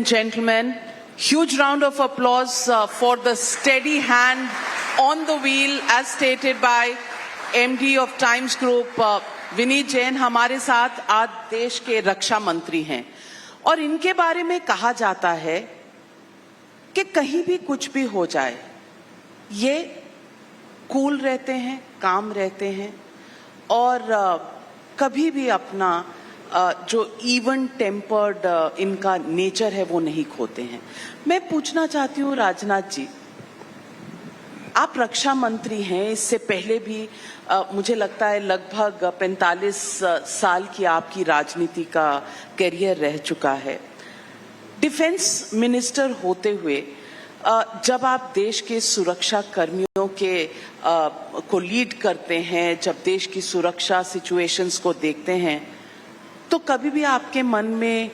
Gentlemen, huge round of applause for the steady hand on the wheel as stated by MD of Times Group, Vineet Jain हमारे साथ आज देश के रक्षा मंत्री हैं और इनके बारे में कहा जाता है कि कहीं भी कुछ भी हो जाए ये कूल रहते हैं, काम रहते हैं और कभी भी अपना जो इवन टेम्पर्ड इनका नेचर है वो नहीं खोते हैं। मैं पूछना चाहती हूँ राजनाथ जी, आप रक्षा मंत्री हैं, इससे पहले भी मुझे लगता है लगभग 45 साल की आपकी राजनीति का करियर रह चुका है। डिफेंस मिनिस्टर होते हुए जब आप देश के सुरक्षा कर्मियों के को लीड करते हैं, जब देश की सुरक्षा सिचुएशंस को देखते हैं, तो कभी भी आपके मन में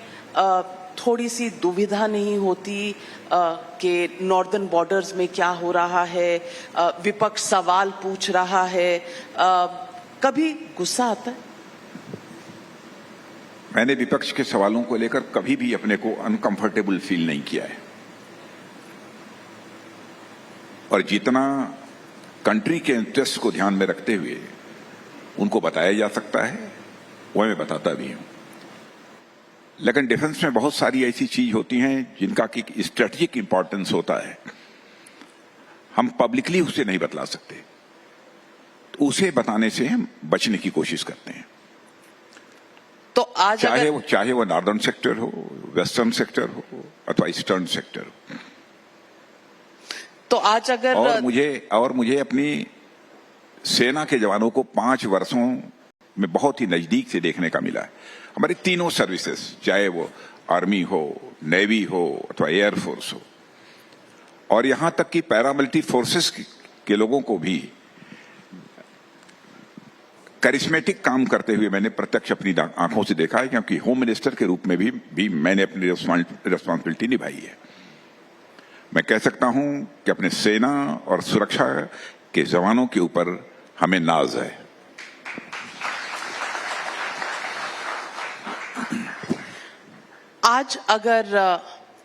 थोड़ी सी दुविधा नहीं होती कि नॉर्दर्न बॉर्डर्स में क्या हो रहा है, विपक्ष सवाल पूछ रहा है, कभी गुस्सा आता है? मैंने विपक्ष के सवालों को लेकर कभी भी अपने को अनकंफर्टेबल फील नहीं किया है और जितना कंट्री के इंटरेस्ट को ध्यान में रखते हुए उनको बताया जा सकता है वह मैं बताता भी हूं। लेकिन डिफेंस में बहुत सारी ऐसी चीज होती हैं जिनका कि स्ट्रेटेजिक इंपॉर्टेंस होता है, हम पब्लिकली उसे नहीं बतला सकते, तो उसे बताने से हम बचने की कोशिश करते हैं। तो आज चाहे वो नॉर्दर्न सेक्टर हो, वेस्टर्न सेक्टर हो अथवा ईस्टर्न सेक्टर हो। तो आज अगर और मुझे अपनी सेना के जवानों को 5 वर्षों में बहुत ही नजदीक से देखने का मिला है। हमारी तीनों सर्विसेज, चाहे वो आर्मी हो, नेवी हो अथवा एयरफोर्स हो, और यहां तक कि पैरामिलिट्री फोर्सेस के लोगों को भी करिश्मेटिक काम करते हुए मैंने प्रत्यक्ष अपनी आंखों से देखा है, क्योंकि होम मिनिस्टर के रूप में भी मैंने अपनी रिस्पॉन्सिबिलिटी निभाई है। मैं कह सकता हूं कि अपने सेना और सुरक्षा के जवानों के ऊपर हमें नाज है। आज अगर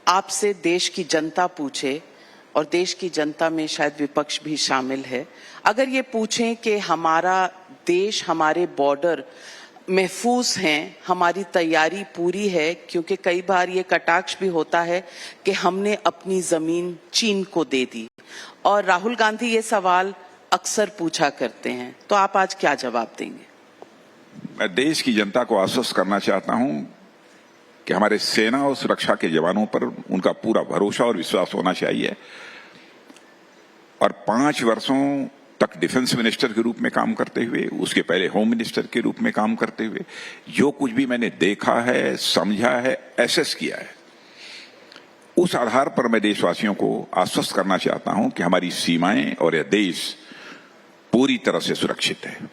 आपसे देश की जनता पूछे, और देश की जनता में शायद विपक्ष भी शामिल है, अगर ये पूछें कि हमारा देश, हमारे बॉर्डर महफूज हैं, हमारी तैयारी पूरी है, क्योंकि कई बार ये कटाक्ष भी होता है कि हमने अपनी जमीन चीन को दे दी, और राहुल गांधी ये सवाल अक्सर पूछा करते हैं, तो आप आज क्या जवाब देंगे? मैं देश की जनता को आश्वस्त करना चाहता हूं कि हमारे सेना और सुरक्षा के जवानों पर उनका पूरा भरोसा और विश्वास होना चाहिए, और 5 वर्षों तक डिफेंस मिनिस्टर के रूप में काम करते हुए, उसके पहले होम मिनिस्टर के रूप में काम करते हुए जो कुछ भी मैंने देखा है, समझा है, एसेस किया है, उस आधार पर मैं देशवासियों को आश्वस्त करना चाहता हूं कि हमारी सीमाएं और यह देश पूरी तरह से सुरक्षित है।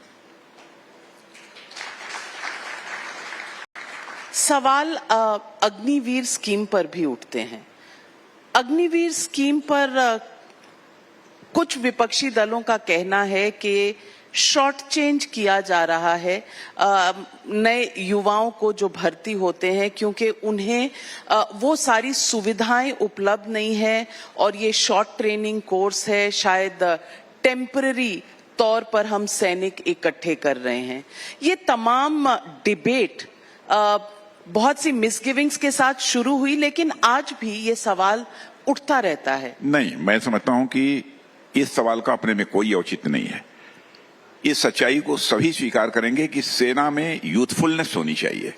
सवाल अग्निवीर स्कीम पर भी उठते हैं। अग्निवीर स्कीम पर कुछ विपक्षी दलों का कहना है कि शॉर्ट चेंज किया जा रहा है नए युवाओं को जो भर्ती होते हैं, क्योंकि उन्हें वो सारी सुविधाएं उपलब्ध नहीं है और ये शॉर्ट ट्रेनिंग कोर्स है, शायद टेम्पररी तौर पर हम सैनिक इकट्ठे कर रहे हैं। ये तमाम डिबेट बहुत सी मिसगिविंग्स के साथ शुरू हुई, लेकिन आज भी ये सवाल उठता रहता है। नहीं, मैं समझता हूं कि इस सवाल का अपने में कोई औचित्य नहीं है। इस सच्चाई को सभी स्वीकार करेंगे कि सेना में यूथफुलनेस होनी चाहिए।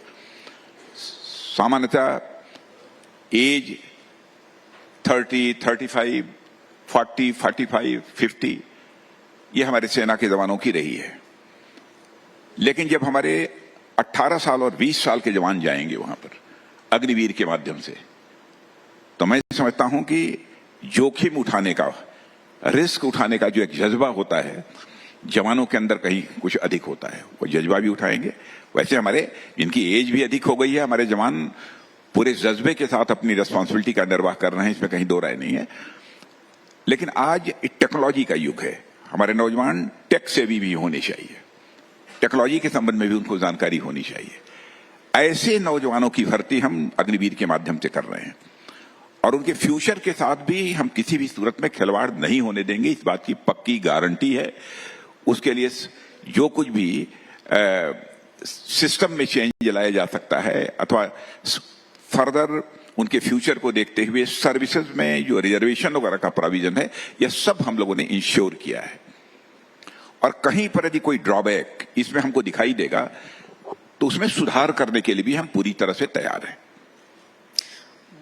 सामान्यतः एज 30, 35, 40, 45, 50 ये हमारे सेना के जवानों की रही है, लेकिन जब हमारे 18 साल और 20 साल के जवान जाएंगे वहां पर अग्निवीर के माध्यम से, तो मैं समझता हूं कि जोखिम उठाने का, रिस्क उठाने का जो एक जज्बा होता है जवानों के अंदर कहीं कुछ अधिक होता है, वो जज्बा भी उठाएंगे। वैसे हमारे जिनकी एज भी अधिक हो गई है, हमारे जवान पूरे जज्बे के साथ अपनी रिस्पॉन्सिबिलिटी का निर्वाह कर रहे हैं, इसमें कहीं दो राय नहीं है। लेकिन आज टेक्नोलॉजी का युग है, हमारे नौजवान टेक सेवी भी होने चाहिए, टेक्नोलॉजी के संबंध में भी उनको जानकारी होनी चाहिए। ऐसे नौजवानों की भर्ती हम अग्निवीर के माध्यम से कर रहे हैं। और उनके फ्यूचर के साथ भी हम किसी भी सूरत में खिलवाड़ नहीं होने देंगे, इस बात की पक्की गारंटी है। उसके लिए जो कुछ भी सिस्टम में चेंज लाया जा सकता है अथवा फर्दर उनके फ्यूचर को देखते हुए सर्विसेज में जो रिजर्वेशन वगैरह का प्रोविजन है, यह सब हम लोगों ने इंश्योर किया है। और कहीं पर यदि कोई ड्रॉबैक इसमें हमको दिखाई देगा तो उसमें सुधार करने के लिए भी हम पूरी तरह से तैयार हैं।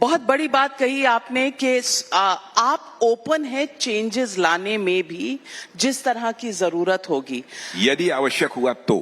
बहुत बड़ी बात कही आपने कि आप ओपन है चेंजेस लाने में भी जिस तरह की जरूरत होगी। यदि आवश्यक हुआ तो